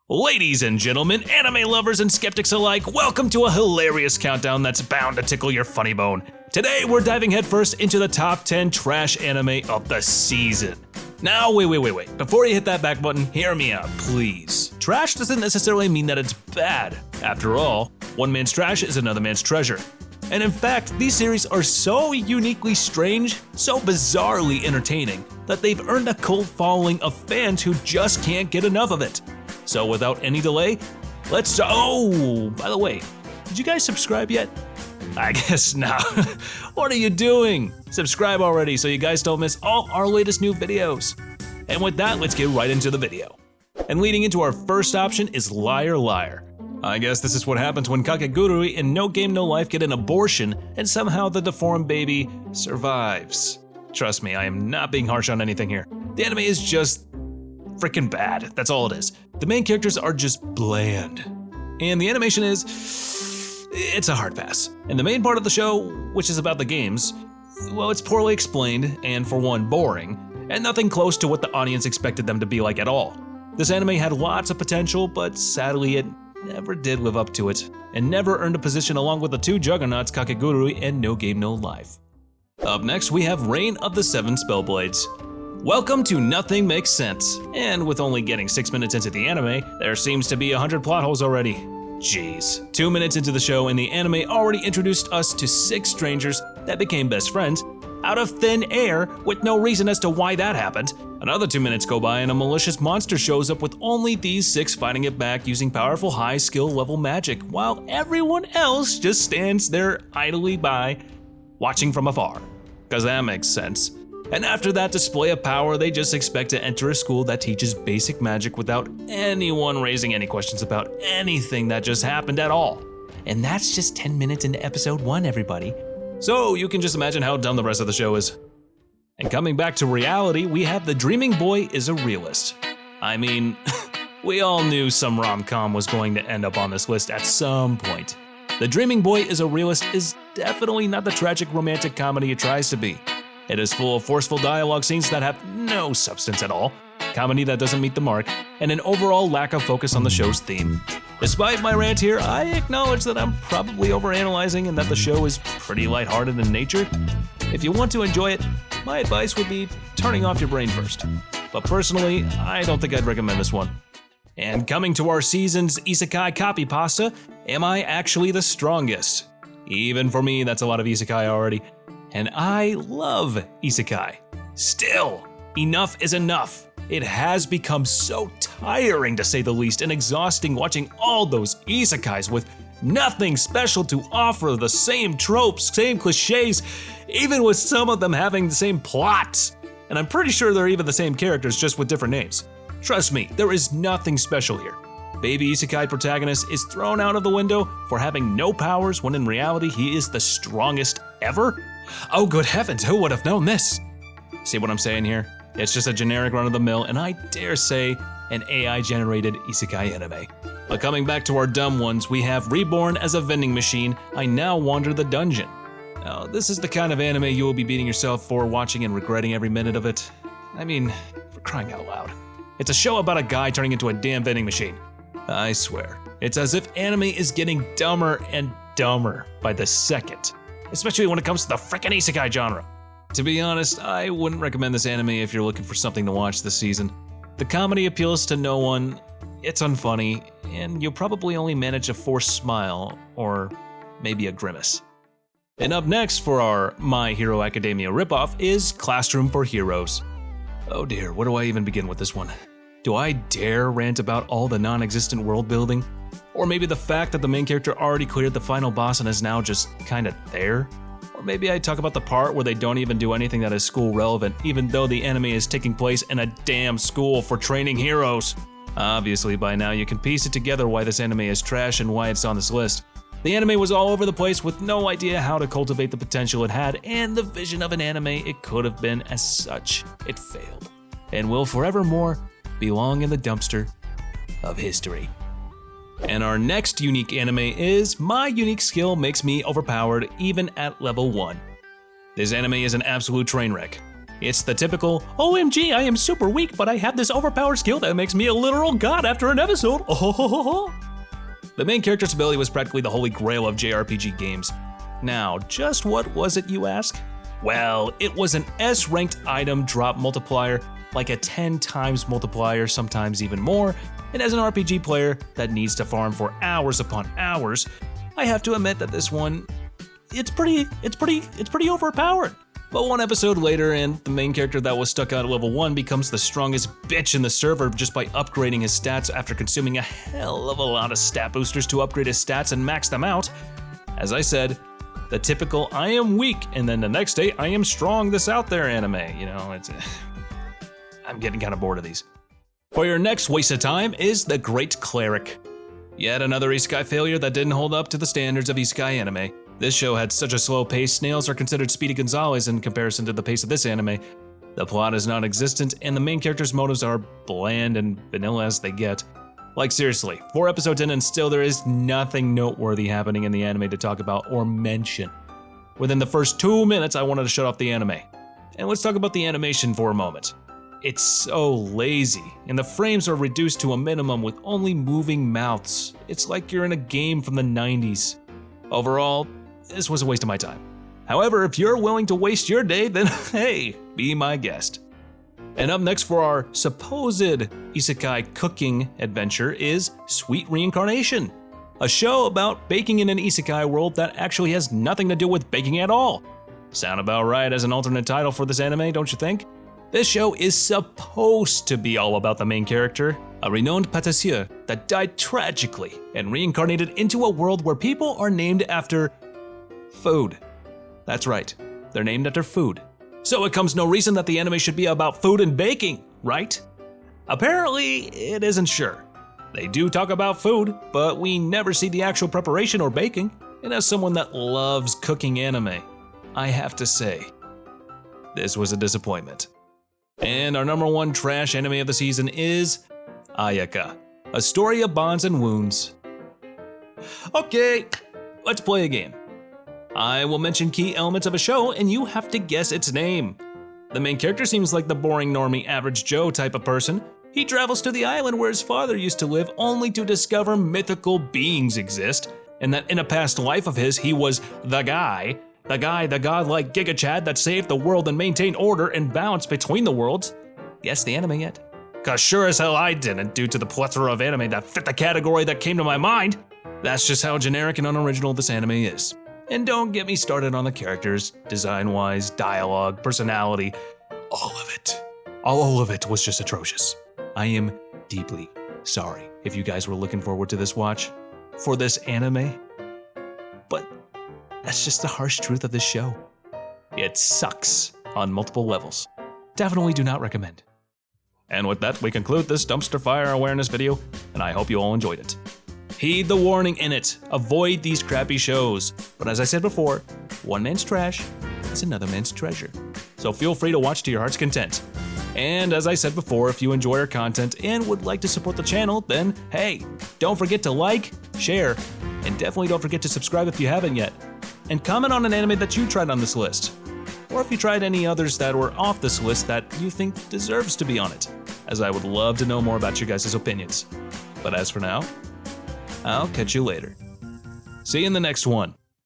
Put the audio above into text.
Ladies and gentlemen, anime lovers and skeptics alike, welcome to a hilarious countdown that's bound to tickle your funny bone. Today, we're diving headfirst into the top 10 trash anime of the season. Now, wait. Before you hit that back button, hear me out, please. Trash doesn't necessarily mean that it's bad. After all, one man's trash is another man's treasure. And in fact, these series are so uniquely strange, so bizarrely entertaining, that they've earned a cult following of fans who just can't get enough of it. So without any delay, let's oh, by the way, did you guys subscribe yet? I guess not. What are you doing? Subscribe already so you guys don't miss all our latest new videos. And with that, let's get right into the video. And leading into our first option is Liar Liar. I guess this is what happens when Kakegurui and No Game No Life get an abortion and somehow the deformed baby survives. Trust me, I am not being harsh on anything here. The anime is just freaking bad, that's all it is. The main characters are just bland. And the animation it's a hard pass. And the main part of the show, which is about the games, well, it's poorly explained and for one, boring, and nothing close to what the audience expected them to be like at all. This anime had lots of potential, but sadly it never did live up to it, and never earned a position along with the two juggernauts Kakegurui and No Game No Life. Up next, we have Reign of the Seven Spellblades. Welcome to Nothing Makes Sense, and with only getting 6 minutes into the anime, there seems to be 100 plot holes already. Jeez. 2 minutes into the show and the anime already introduced us to 6 strangers that became best friends out of thin air with no reason as to why that happened. Another 2 minutes go by and a malicious monster shows up with only these 6 fighting it back using powerful high skill level magic while everyone else just stands there idly by, watching from afar. Cause that makes sense. And after that display of power, they just expect to enter a school that teaches basic magic without anyone raising any questions about anything that just happened at all. And that's just 10 minutes into episode 1, everybody. So you can just imagine how dumb the rest of the show is. And coming back to reality, we have The Dreaming Boy is a Realist. I mean, we all knew some rom-com was going to end up on this list at some point. The Dreaming Boy is a Realist is definitely not the tragic romantic comedy it tries to be. It is full of forceful dialogue scenes that have no substance at all, comedy that doesn't meet the mark, and an overall lack of focus on the show's theme. Despite my rant here, I acknowledge that I'm probably overanalyzing and that the show is pretty lighthearted in nature. If you want to enjoy it, my advice would be turning off your brain first. But personally, I don't think I'd recommend this one. And coming to our season's isekai copy pasta, am I actually the strongest? Even for me, that's a lot of isekai already. And I love isekai. Still, enough is enough. It has become so tiring to say the least and exhausting watching all those isekais with nothing special to offer, the same tropes, same cliches, even with some of them having the same plots. And I'm pretty sure they're even the same characters, just with different names. Trust me, there is nothing special here. Baby isekai protagonist is thrown out of the window for having no powers when in reality he is the strongest ever? Oh good heavens, who would have known this? See what I'm saying here? It's just a generic run-of-the-mill and I dare say an AI-generated isekai anime. But coming back to our dumb ones, we have Reborn as a vending machine, I now wander the dungeon. Now, this is the kind of anime you will be beating yourself for watching and regretting every minute of it. I mean, for crying out loud. It's a show about a guy turning into a damn vending machine. I swear, it's as if anime is getting dumber and dumber by the second. Especially when it comes to the frickin' isekai genre. To be honest, I wouldn't recommend this anime if you're looking for something to watch this season. The comedy appeals to no one, it's unfunny, and you'll probably only manage a forced smile, or maybe a grimace. And up next for our My Hero Academia ripoff is Classroom for Heroes. Oh dear, where do I even begin with this one? Do I dare rant about all the non-existent world building? Or maybe the fact that the main character already cleared the final boss and is now just kinda there? Or maybe I talk about the part where they don't even do anything that is school relevant, even though the anime is taking place in a damn school for training heroes. Obviously by now you can piece it together why this anime is trash and why it's on this list. The anime was all over the place with no idea how to cultivate the potential it had and the vision of an anime it could have been. As such, it failed. And will forevermore belong in the dumpster of history. And our next unique anime is My Unique Skill Makes Me Overpowered Even at Level 1. This anime is an absolute train wreck. It's the typical, OMG, I am super weak, but I have this overpowered skill that makes me a literal god after an episode. Oh. The main character's ability was practically the holy grail of JRPG games. Now, just what was it, you ask? Well, it was an S-ranked item drop multiplier, like a 10 times multiplier, sometimes even more, and as an RPG player that needs to farm for hours upon hours, I have to admit that this one, it's pretty overpowered. But one episode later, and the main character that was stuck at level 1 becomes the strongest bitch in the server just by upgrading his stats after consuming a hell of a lot of stat boosters to upgrade his stats and max them out. As I said, the typical I am weak and then the next day I am strong this out there anime. You know, I'm getting kind of bored of these. For your next waste of time is the Great Cleric. Yet another isekai failure that didn't hold up to the standards of isekai anime. This show had such a slow pace, snails are considered Speedy Gonzales in comparison to the pace of this anime. The plot is non-existent, and the main character's motives are bland and vanilla as they get. Like seriously, 4 episodes in and still there is nothing noteworthy happening in the anime to talk about or mention. Within the first 2 minutes, I wanted to shut off the anime. And let's talk about the animation for a moment. It's so lazy, and the frames are reduced to a minimum with only moving mouths. It's like you're in a game from the 90s. Overall, this was a waste of my time. However, if you're willing to waste your day, then hey, be my guest. And up next for our supposed isekai cooking adventure is Sweet Reincarnation, a show about baking in an isekai world that actually has nothing to do with baking at all. Sound about right as an alternate title for this anime, don't you think? This show is supposed to be all about the main character, a renowned pâtissier that died tragically and reincarnated into a world where people are named after food. That's right, they're named after food. So it comes no reason that the anime should be about food and baking, right? Apparently, it isn't sure. They do talk about food, but we never see the actual preparation or baking. And as someone that loves cooking anime, I have to say, this was a disappointment. And our number 1 trash anime of the season is Ayaka, a story of bonds and wounds. Okay, let's play a game. I will mention key elements of a show and you have to guess its name. The main character seems like the boring normie average Joe type of person. He travels to the island where his father used to live only to discover mythical beings exist, and that in a past life of his he was the guy, the godlike Giga Chad that saved the world and maintained order and balance between the worlds. Guess the anime yet? Cause sure as hell I didn't, due to the plethora of anime that fit the category that came to my mind. That's just how generic and unoriginal this anime is. And don't get me started on the characters, design-wise, dialogue, personality, all of it was just atrocious. I am deeply sorry if you guys were looking forward to this watch for this anime, but that's just the harsh truth of this show. It sucks on multiple levels. Definitely do not recommend. And with that, we conclude this dumpster fire awareness video, and I hope you all enjoyed it. Heed the warning in it, avoid these crappy shows. But as I said before, one man's trash is another man's treasure. So feel free to watch to your heart's content. And as I said before, if you enjoy our content and would like to support the channel, then hey, don't forget to like, share, and definitely don't forget to subscribe if you haven't yet. And comment on an anime that you tried on this list. Or if you tried any others that were off this list that you think deserves to be on it, as I would love to know more about you guys' opinions. But as for now, I'll catch you later. See you in the next one.